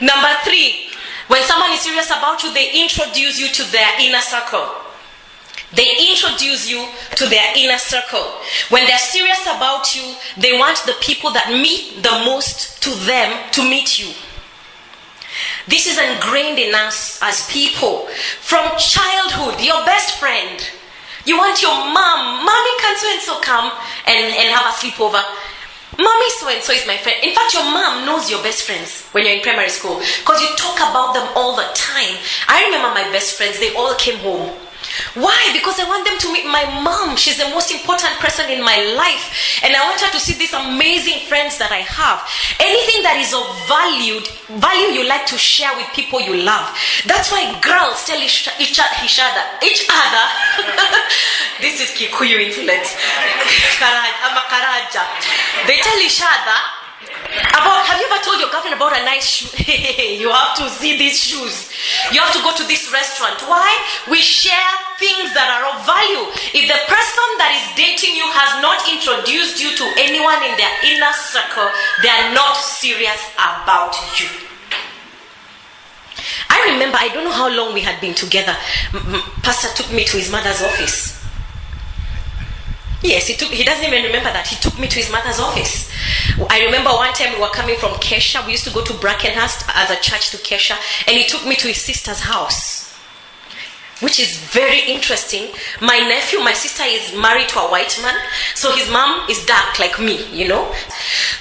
Number 3, when someone is serious about you, they introduce you to their inner circle. They introduce you to their inner circle. When they're serious about you, they want the people that mean the most to them to meet you. This is ingrained in us as people. From childhood, your best friend. You want your mom. Mommy, can so-and-so come and have a sleepover? Mommy so-and-so is my friend. In fact, your mom knows your best friends when you're in primary school because you talk about them all the time. I remember my best friends, they all came home. Why? Because I want them to meet my mom. She's the most important person in my life. And I want her to see these amazing friends that I have. Anything that is of value you like to share with people you love. That's why girls tell each other this is Kikuyu influence. I'm a Karaja. They tell each other about, have you ever told your girlfriend about a nice shoe? You have to see these shoes. You have to go to this restaurant. Why? We share things that are of value. If the person that is dating you has not introduced you to anyone in their inner circle, they are not serious about you. I remember, I don't know how long we had been together. Pastor took me to his mother's office. Yes, he doesn't even remember that. He took me to his mother's office. I remember one time we were coming from Kesha. We used to go to Brackenhurst as a church to Kesha. And he took me to his sister's house, which is very interesting. My nephew, my sister is married to a white man. So his mom is dark like me, you know.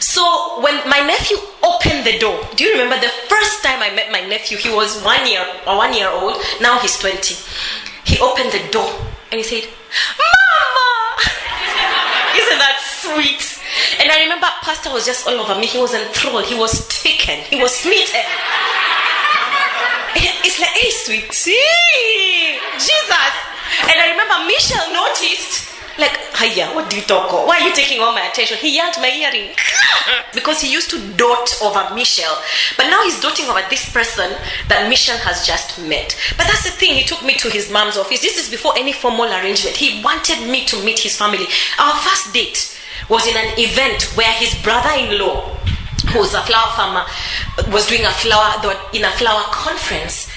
So when my nephew opened the door, do you remember the first time I met my nephew? He was 1 year old. Now he's 20. He opened the door and he said, "Mama!" Isn't that sweet? And I remember Pastor was just all over me. He was enthralled. He was taken. He was smitten. It's like, hey, sweetie, Jesus. And I remember Michelle noticed, like, hiya, what do you talk of? Why are you taking all my attention? He yanked my earring. Because he used to dote over Michelle. But now he's doting over this person that Michelle has just met. But that's the thing, he took me to his mom's office. This is before any formal arrangement. He wanted me to meet his family. Our first date was in an event where his brother-in-law, who was a flower farmer, was doing in a flower conference.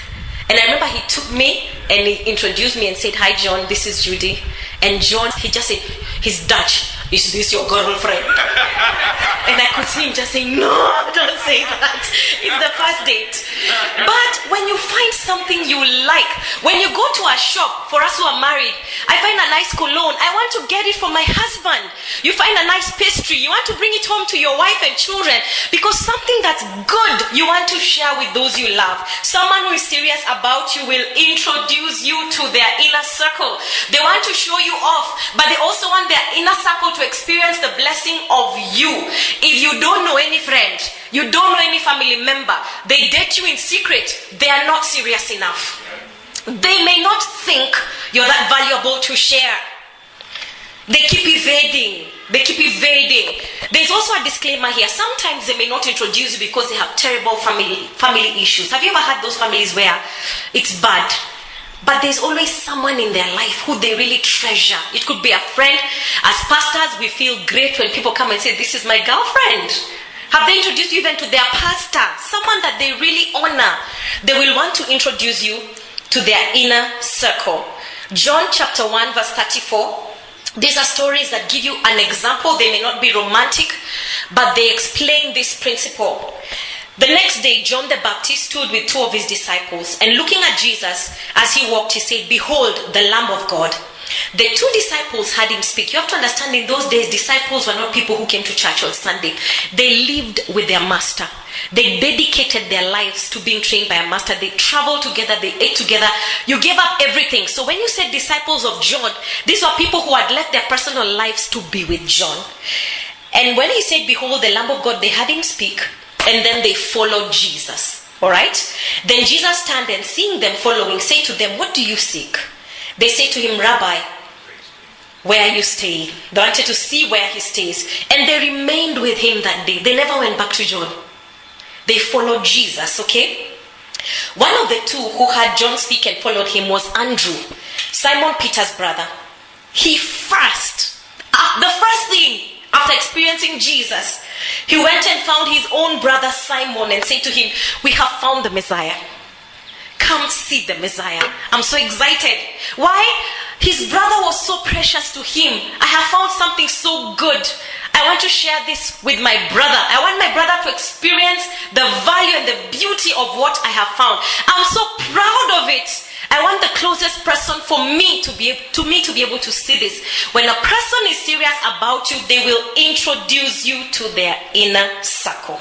And I remember he took me and he introduced me and said, "Hi John, this is Judy." And John, he just said, he's Dutch. "Is this your girlfriend?" And I could see him just saying, "No, don't say that. It's the first date." But when you find something you like, when you go to a shop, for us who are married, I find a nice cologne, I want to get it for my husband. You find a nice pastry, you want to bring it home to your wife and children, because something that's good you want to share with those you love. Someone who is serious about you will introduce you to their inner circle. They want to show you off, but they also want their inner circle to experience the blessing of you. If you don't know any friend, you don't know any family member, they date you in secret, they are not serious enough. They may not think you're that valuable to share. They keep evading. There's also a disclaimer here. Sometimes they may not introduce you because they have terrible family issues. Have you ever had those families where it's bad? But there's always someone in their life who they really treasure. It could be a friend. As pastors, we feel great when people come and say, "This is my girlfriend." Have they introduced you even to their pastor? Someone that they really honor. They will want to introduce you to their inner circle. John chapter 1 verse 34. These are stories that give you an example. They may not be romantic, but they explain this principle. The next day, John the Baptist stood with 2 of his disciples, and looking at Jesus as he walked, he said, "Behold, the Lamb of God." The 2 disciples had him speak. You have to understand, in those days, disciples were not people who came to church on Sunday. They lived with their master. They dedicated their lives to being trained by a master. They traveled together. They ate together. You gave up everything. So when you said disciples of John, these were people who had left their personal lives to be with John. And when he said, "Behold, the Lamb of God," they had him speak. And then they followed Jesus. All right? Then Jesus turned and seeing them following, said to them, "What do you seek?" They say to him, "Rabbi, where are you staying?" They wanted to see where he stays. And they remained with him that day. They never went back to John. They followed Jesus, okay? One of the 2 who had John speak and followed him was Andrew, Simon Peter's brother. The first thing after experiencing Jesus, He went and found his own brother Simon and said to him, "We have found the Messiah. Come see the Messiah." I'm so excited. Why? His brother was so precious to him. I have found something so good. I want to share this with my brother. I want my brother to experience the value and the beauty of what I have found. I'm so proud of it. I want the closest person for me to be able to see this. When a person is serious about you, they will introduce you to their inner circle.